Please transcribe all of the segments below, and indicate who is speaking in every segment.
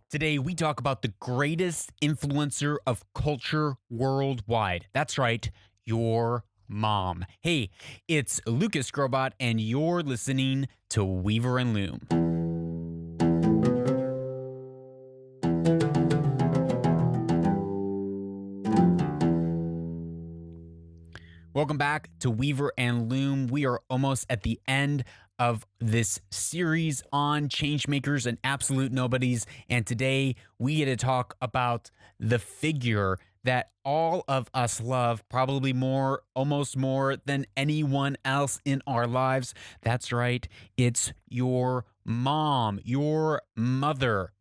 Speaker 1: Today, we talk about the greatest influencer of culture worldwide. That's right, your mom. Hey, it's Lucas Grobot, and you're listening to Weaver and Loom. Welcome back to Weaver and Loom. We are almost at the end of this series on changemakers and absolute nobodies. And today we get to talk about the figure that all of us love, probably more, almost more than anyone else in our lives. That's right. It's your mom, your mother.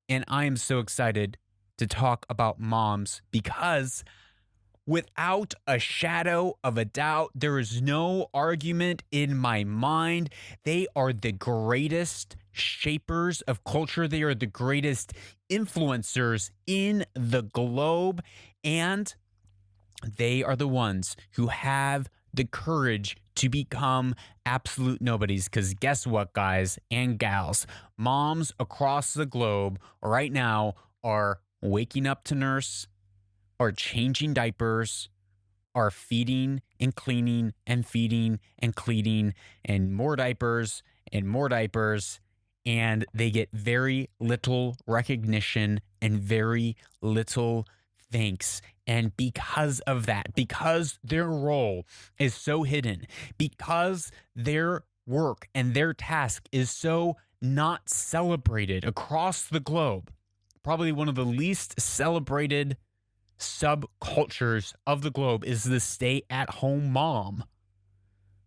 Speaker 1: And I am so excited to talk about moms because without a shadow of a doubt, there is no argument in my mind. They are the greatest shapers of culture. They are the greatest influencers in the globe. And they are the ones who have the courage to become absolute nobodies. Because guess what, guys and gals? Moms across the globe right now are waking up to nurse, are changing diapers, are feeding and cleaning and feeding and cleaning and more diapers and more diapers. And they get very little recognition and very little thanks. And because of that, because their role is so hidden, because their work and their task is so not celebrated across the globe, probably one of the least celebrated subcultures of the globe is the stay-at-home mom.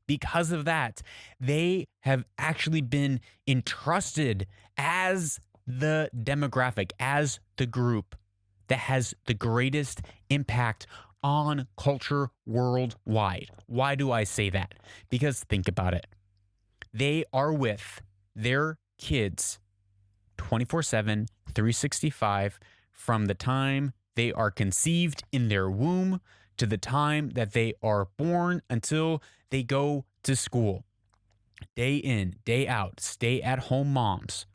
Speaker 1: Because of that, they have actually been entrusted as the demographic, as the group that has the greatest impact on culture worldwide. Why do I say that? Because think about it. They are with their kids 24/7, 365 from the time they are conceived in their womb to the time that they are born until they go to school. Day in, day out, stay-at-home moms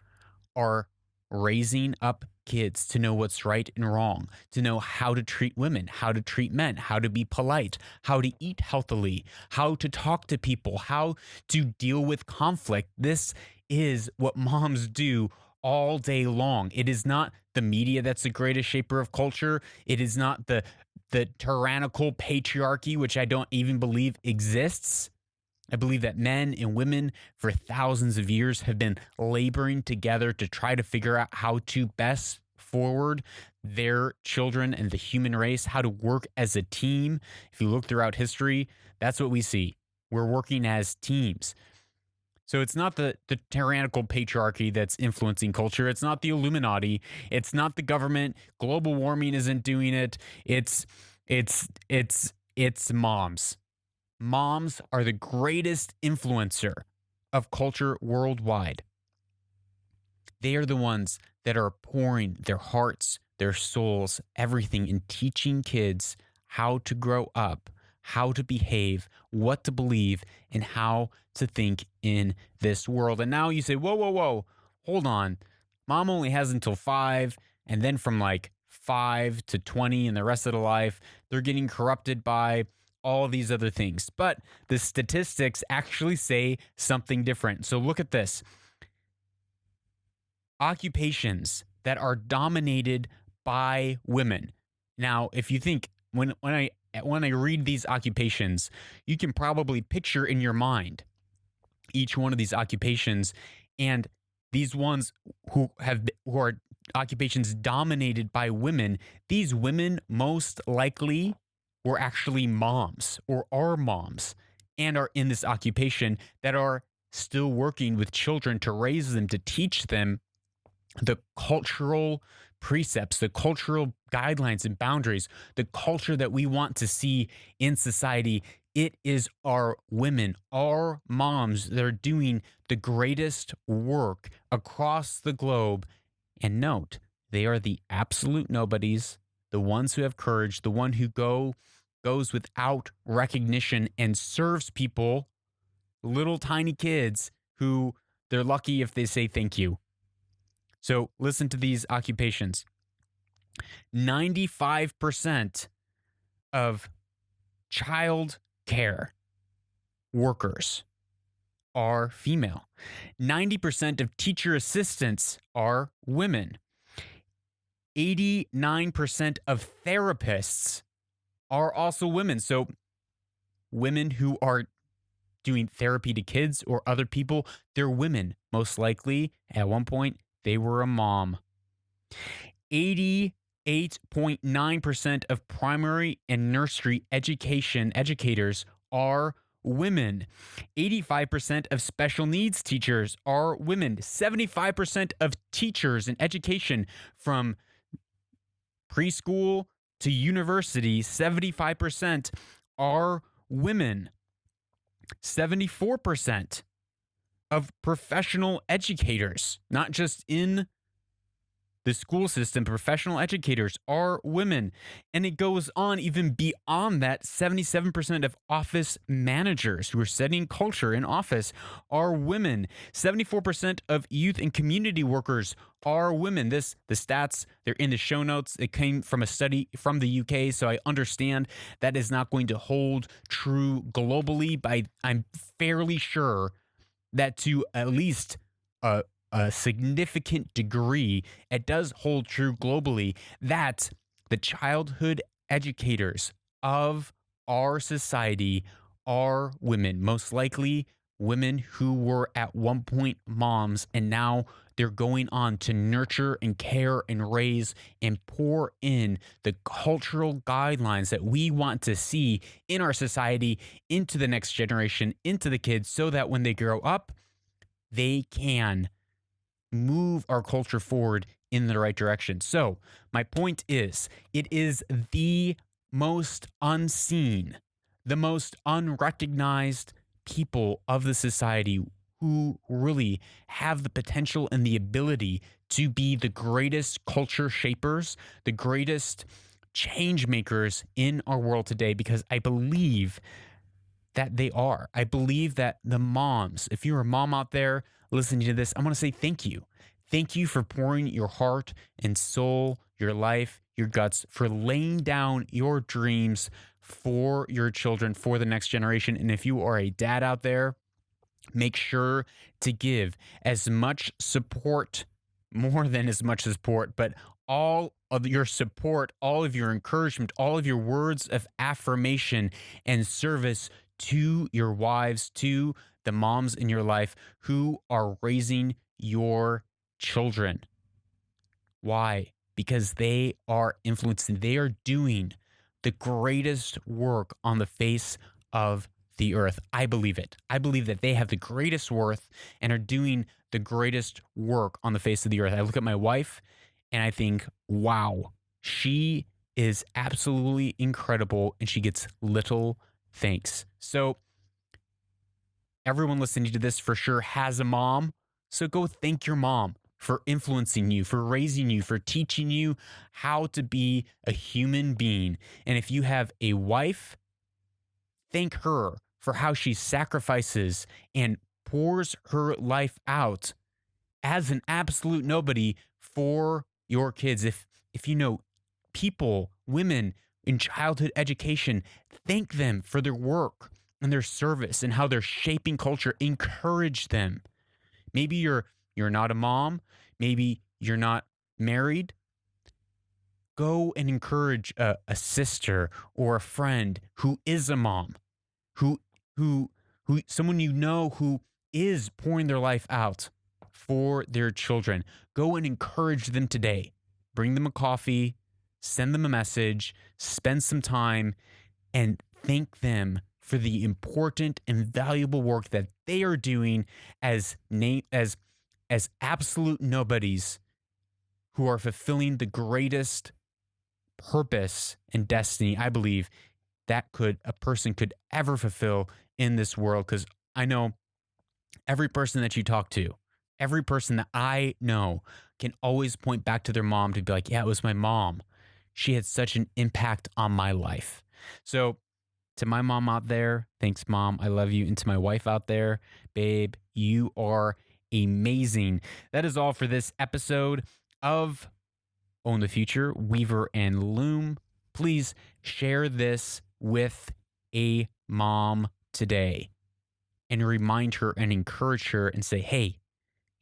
Speaker 1: are raising up kids to know what's right and wrong, to know how to treat women, how to treat men, how to be polite, how to eat healthily, how to talk to people, how to deal with conflict. This is what moms do all day long. It is not the media that's the greatest shaper of culture. It is not the tyrannical patriarchy, which I don't even believe exists. I believe that men and women for thousands of years have been laboring together to try to figure out how to best forward their children and the human race, how to work as a team. If you look throughout history, that's what we see. We're working as teams. So it's not the tyrannical patriarchy that's influencing culture. It's not the Illuminati. It's not the government. Global warming isn't doing it. It's moms. Moms are the greatest influencer of culture worldwide. They are the ones that are pouring their hearts, their souls, everything in teaching kids how to grow up, how to behave, what to believe, and how to think in this world. And now you say, whoa, whoa, whoa, hold on. Mom only has until 5, and then from like 5 to 20 and the rest of the life, they're getting corrupted by all these other things. But the statistics actually say something different. So look at this. Occupations that are dominated by women. Now, if you think when I read these occupations, you can probably picture in your mind each one of these occupations, and these ones who are occupations dominated by women. These women most likely were actually moms or are moms and are in this occupation that are still working with children to raise them, to teach them the cultural precepts, the cultural guidelines and boundaries, the culture that we want to see in society. It is our women, our moms that are doing the greatest work across the globe. And note, they are the absolute nobodies, the ones who have courage, the one who goes without recognition and serves people, little tiny kids who they're lucky if they say thank you. So listen to these occupations. 95% of child care workers are female. 90% of teacher assistants are women. 89% of therapists are also women. So women who are doing therapy to kids or other people, they're women. Most likely, at one point, they were a mom. 88.9% of primary and nursery education educators are women. 85% of special needs teachers are women. 75% of teachers in education from preschool to university, 75% are women. 74% of professional educators, not just in the school system, professional educators are women. And it goes on even beyond that. 77% of office managers who are setting culture in office are women. 74% of youth and community workers are women. The stats, they're in the show notes. It came from a study from the UK, so I understand that is not going to hold true globally, but I'm fairly sure that to at least a significant degree, it does hold true globally that the childhood educators of our society are women, most likely women who were at one point moms, and now they're going on to nurture and care and raise and pour in the cultural guidelines that we want to see in our society into the next generation, into the kids, so that when they grow up, they can move our culture forward in the right direction. So, my point is, it is the most unseen, the most unrecognized people of the society who really have the potential and the ability to be the greatest culture shapers, the greatest change makers in our world today, because I believe that they are. I believe that the moms, if you're a mom out there listening to this, I want to say thank you. Thank you for pouring your heart and soul, your life, your guts, for laying down your dreams for your children, for the next generation. And if you are a dad out there, make sure to give as much support, more than as much support, but all of your support, all of your encouragement, all of your words of affirmation and service to your wives, to the moms in your life who are raising your children. Why? Because they are influencing, they are doing the greatest work on the face of the earth. I believe it. I believe that they have the greatest worth and are doing the greatest work on the face of the earth. I look at my wife and I think, wow, she is absolutely incredible and she gets little thanks. So, everyone listening to this for sure has a mom. So, go thank your mom for influencing you, for raising you, for teaching you how to be a human being. And if you have a wife, thank her for how she sacrifices and pours her life out as an absolute nobody for your kids. If you know people, women in childhood education, thank them for their work and their service and how they're shaping culture. Encourage them. Maybe you're not a mom, maybe you're not married. Go and encourage a sister or a friend who is a mom, who who someone you know who is pouring their life out for their children. Go and encourage them today. Bring them a coffee, send them a message, spend some time, and thank them for the important and valuable work that they are doing as absolute nobodies who are fulfilling the greatest purpose and destiny, I believe, that a person could ever fulfill in this world. Because I know every person that you talk to, every person that I know can always point back to their mom to be like, yeah, it was my mom. She had such an impact on my life. So to my mom out there, thanks, Mom. I love you. And to my wife out there, babe, you are amazing. That is all for this episode of Own the Future, Weaver and Loom. Please share this with a mom today and remind her and encourage her and say, hey,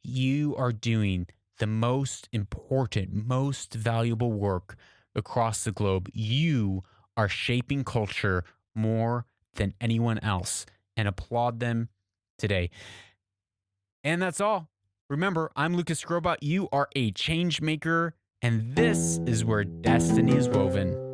Speaker 1: you are doing the most important, most valuable work across the globe. You are shaping culture more than anyone else, and applaud them today. And that's all. Remember, I'm Lucas Grobot. You are a change maker, and this is where destiny is woven.